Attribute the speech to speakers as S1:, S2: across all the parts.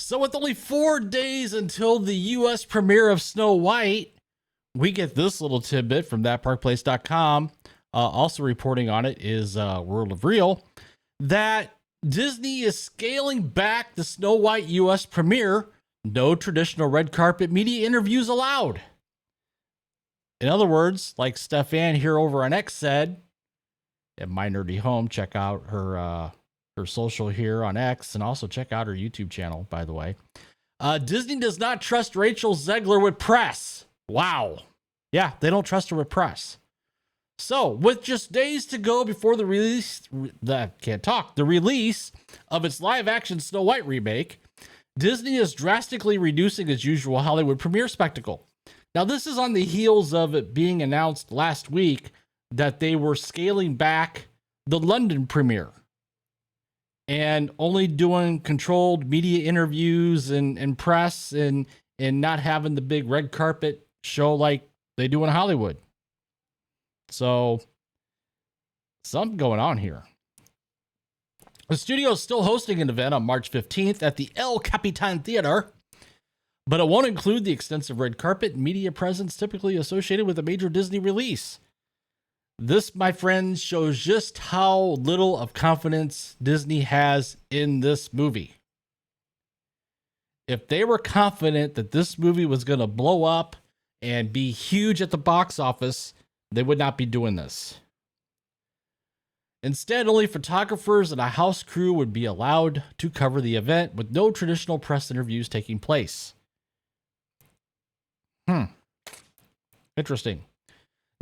S1: So with only 4 days until the U.S. premiere of Snow White, we get this little tidbit from thatparkplace.com. Also reporting on it is World of Real, that Disney is scaling back the Snow White U.S. premiere. No traditional red carpet media interviews allowed. In other words, like Stefan here over on X said, at My Nerdy Home, check out her social here on X, and also check out her YouTube channel, by the way. Disney does not trust Rachel Zegler with press. Wow. Yeah, they don't trust her with press. So, with just days to go before the release of its live-action Snow White remake, Disney is drastically reducing its usual Hollywood premiere spectacle. Now, this is on the heels of it being announced last week that they were scaling back the London premiere and only doing controlled media interviews and press and not having the big red carpet show like they do in Hollywood. So, something going on here. The studio is still hosting an event on March 15th at the El Capitan Theater, but it won't include the extensive red carpet and media presence typically associated with a major Disney release. This, my friends, shows just how little of confidence Disney has in this movie. If they were confident that this movie was going to blow up and be huge at the box office, they would not be doing this. Instead, only photographers and a house crew would be allowed to cover the event, with no traditional press interviews taking place. Interesting.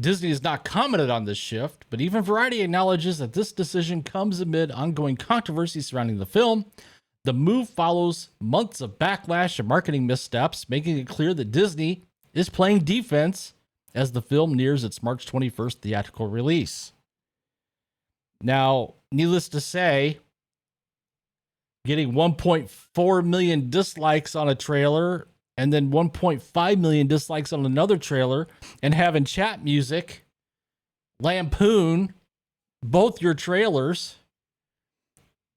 S1: Disney has not commented on this shift, but even Variety acknowledges that this decision comes amid ongoing controversy surrounding the film. The move follows months of backlash and marketing missteps, making it clear that Disney is playing defense as the film nears its March 21st theatrical release. Now, needless to say, getting 1.4 million dislikes on a trailer and then 1.5 million dislikes on another trailer and having chat music lampoon both your trailers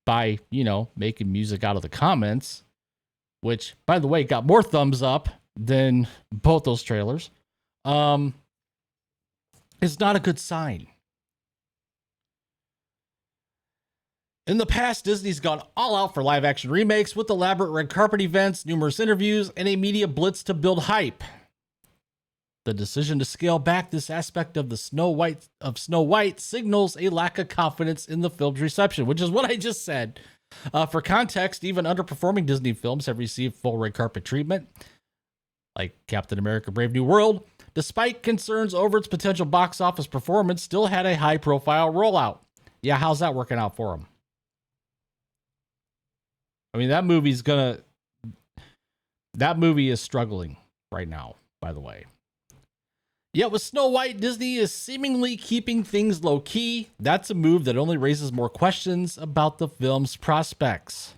S1: by, making music out of the comments, which, by the way, got more thumbs up than both those trailers, is not a good sign. In the past, Disney's gone all out for live-action remakes with elaborate red carpet events, numerous interviews, and a media blitz to build hype. The decision to scale back this aspect of Snow White signals a lack of confidence in the film's reception, which is what I just said. For context, even underperforming Disney films have received full red carpet treatment, like Captain America: Brave New World, despite concerns over its potential box office performance, still had a high-profile rollout. Yeah, how's that working out for them? I mean, that movie is struggling right now, by the way. Yet with Snow White, Disney is seemingly keeping things low-key. That's a move that only raises more questions about the film's prospects.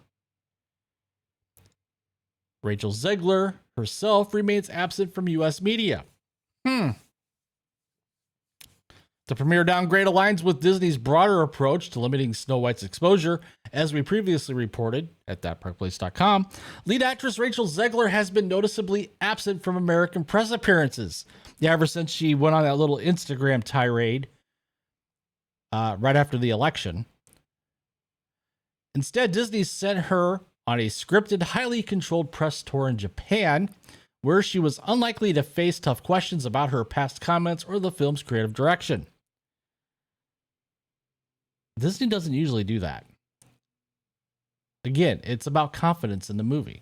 S1: Rachel Zegler herself remains absent from U.S. media. The premiere downgrade aligns with Disney's broader approach to limiting Snow White's exposure. As we previously reported at thatparkplace.com, lead actress Rachel Zegler has been noticeably absent from American press appearances. Yeah, ever since she went on that little Instagram tirade right after the election. Instead, Disney sent her on a scripted, highly controlled press tour in Japan, where she was unlikely to face tough questions about her past comments or the film's creative direction. Disney doesn't usually do that. Again, it's about confidence in the movie.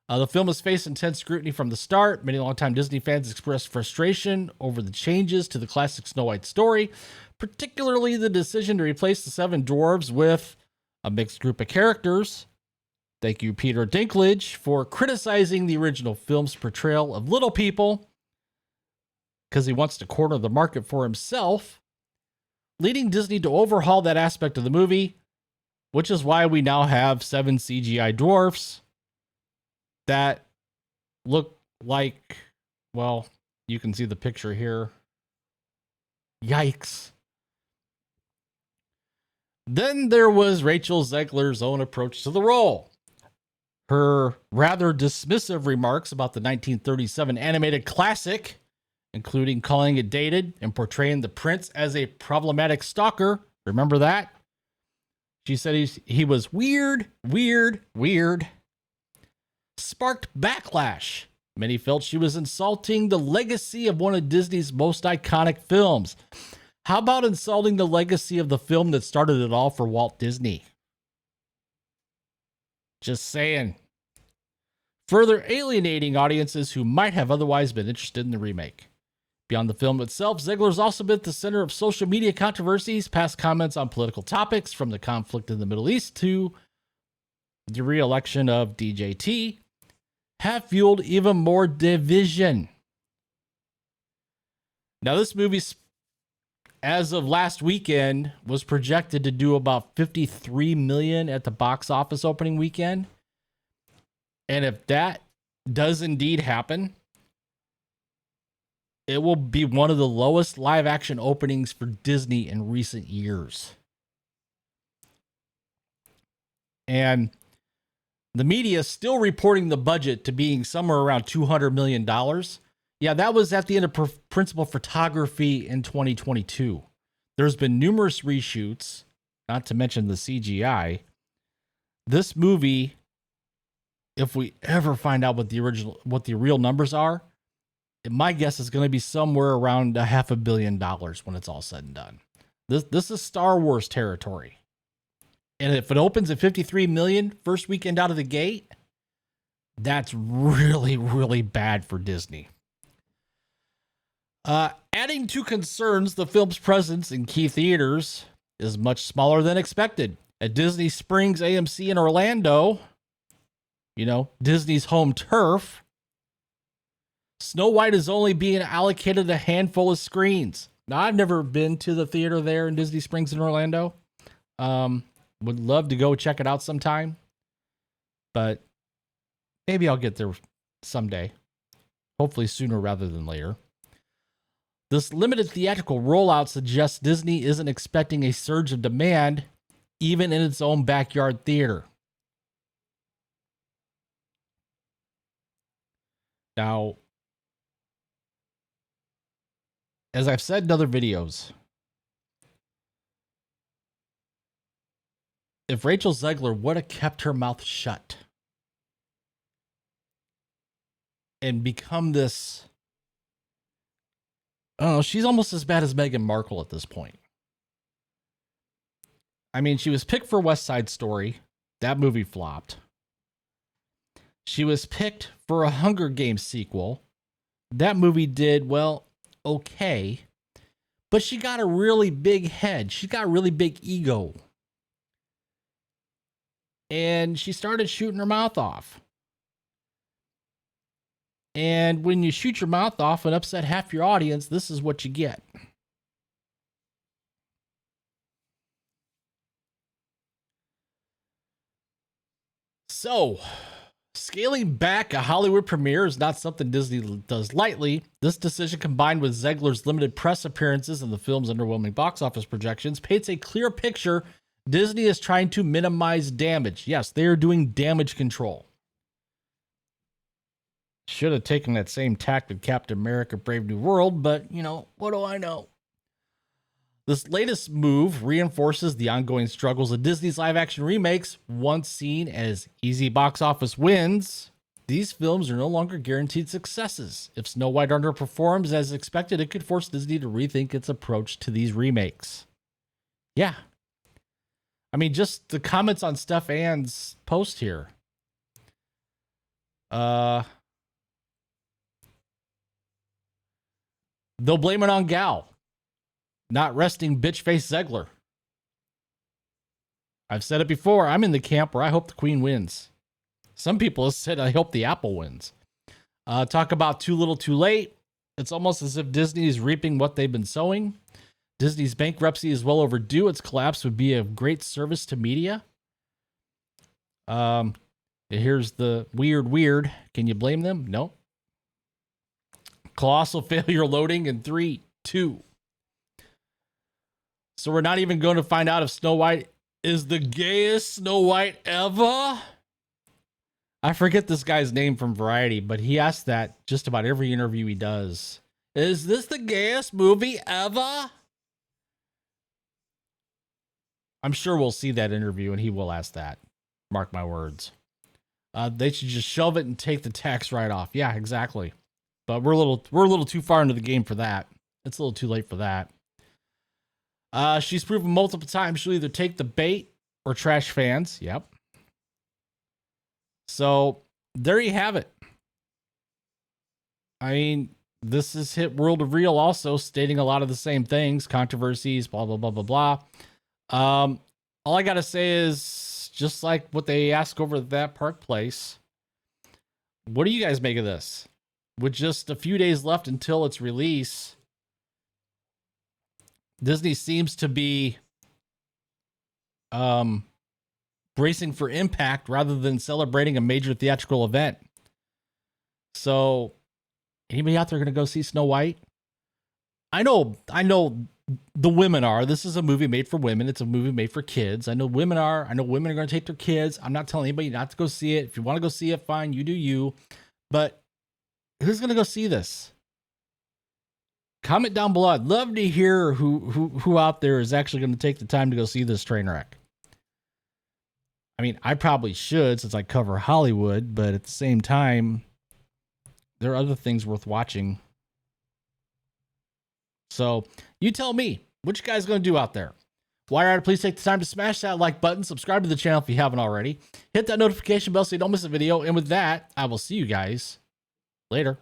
S1: The film has faced intense scrutiny from the start. Many longtime Disney fans expressed frustration over the changes to the classic Snow White story, particularly the decision to replace the 7 dwarves with a mixed group of characters. Thank you, Peter Dinklage, for criticizing the original film's portrayal of little people because he wants to corner the market for himself, leading Disney to overhaul that aspect of the movie, which is why we now have 7 CGI dwarfs that look like, well, you can see the picture here. Yikes. Then there was Rachel Zegler's own approach to the role. Her rather dismissive remarks about the 1937 animated classic, including calling it dated and portraying the prince as a problematic stalker. Remember that? She said he was weird, sparked backlash. Many felt she was insulting the legacy of one of Disney's most iconic films. How about insulting the legacy of the film that started it all for Walt Disney? Just saying. Further alienating audiences who might have otherwise been interested in the remake. Beyond the film itself, Zegler's also been at the center of social media controversies, past comments on political topics, from the conflict in the Middle East to the re-election of DJT, have fueled even more division. Now, this movie, as of last weekend, was projected to do about $53 million at the box office opening weekend. And if that does indeed happen, it will be one of the lowest live action openings for Disney in recent years. And the media is still reporting the budget to being somewhere around $200 million. Yeah, that was at the end of principal photography in 2022. There's been numerous reshoots, not to mention the CGI. This movie, if we ever find out what the real numbers are, my guess is going to be somewhere around $500 million when it's all said and done. This is Star Wars territory. And if it opens at 53 million first weekend out of the gate, that's really, really bad for Disney. Adding to concerns, the film's presence in key theaters is much smaller than expected. At Disney Springs AMC in Orlando, Disney's home turf, Snow White is only being allocated a handful of screens. Now, I've never been to the theater there in Disney Springs in Orlando. Would love to go check it out sometime, but maybe I'll get there someday. Hopefully sooner rather than later. This limited theatrical rollout suggests Disney isn't expecting a surge of demand, even in its own backyard theater. Now, as I've said in other videos, if Rachel Zegler would have kept her mouth shut and become this, she's almost as bad as Meghan Markle at this point. I mean, she was picked for West Side Story. That movie flopped. She was picked for a Hunger Games sequel. That movie did, well, okay. But she got a really big head. She got a really big ego. And she started shooting her mouth off. And when you shoot your mouth off and upset half your audience, this is what you get. So, scaling back a Hollywood premiere is not something Disney does lightly. This decision, combined with Zegler's limited press appearances and the film's underwhelming box office projections, paints a clear picture. Disney is trying to minimize damage. Yes, they are doing damage control. Should have taken that same tack with Captain America Brave New World, but, what do I know? This latest move reinforces the ongoing struggles of Disney's live-action remakes. Once seen as easy box office wins, these films are no longer guaranteed successes. If Snow White underperforms as expected, it could force Disney to rethink its approach to these remakes. Yeah. I mean, just the comments on Steph Ann's post here. They'll blame it on Gal, not resting bitch face Zegler. I've said it before. I'm in the camp where I hope the Queen wins. Some people have said I hope the Apple wins. Talk about too little too late. It's almost as if Disney is reaping what they've been sowing. Disney's bankruptcy is well overdue. Its collapse would be of great service to media. Here's the weird. Can you blame them? No. Colossal failure loading in 3, 2. So we're not even going to find out if Snow White is the gayest Snow White ever. I forget this guy's name from Variety, but he asks that just about every interview he does. Is this the gayest movie ever? I'm sure we'll see that interview and he will ask that. Mark my words. They should just shove it and take the tax right off. Yeah, exactly. But we're a little too far into the game for that. It's a little too late for that. She's proven multiple times she'll either take the bait or trash fans. Yep. So there you have it. I mean, this has hit World of Real also, stating a lot of the same things, controversies, blah, blah, blah, blah, blah. All I got to say is just like what they ask over at that Park Place. What do you guys make of this? With just a few days left until its release, Disney seems to be bracing for impact rather than celebrating a major theatrical event. So, anybody out there going to go see Snow White? I know the women are. This is a movie made for women. It's a movie made for kids. I know women are. I know women are going to take their kids. I'm not telling anybody not to go see it. If you want to go see it, fine, you do you. But who's going to go see this? Comment down below. I'd love to hear who out there is actually going to take the time to go see this train wreck. I mean, I probably should since I cover Hollywood, but at the same time, there are other things worth watching. So you tell me, what you guys going to do out there? Wire Out, please take the time to smash that like button, subscribe to the channel if you haven't already, hit that notification bell so you don't miss a video, and with that, I will see you guys later.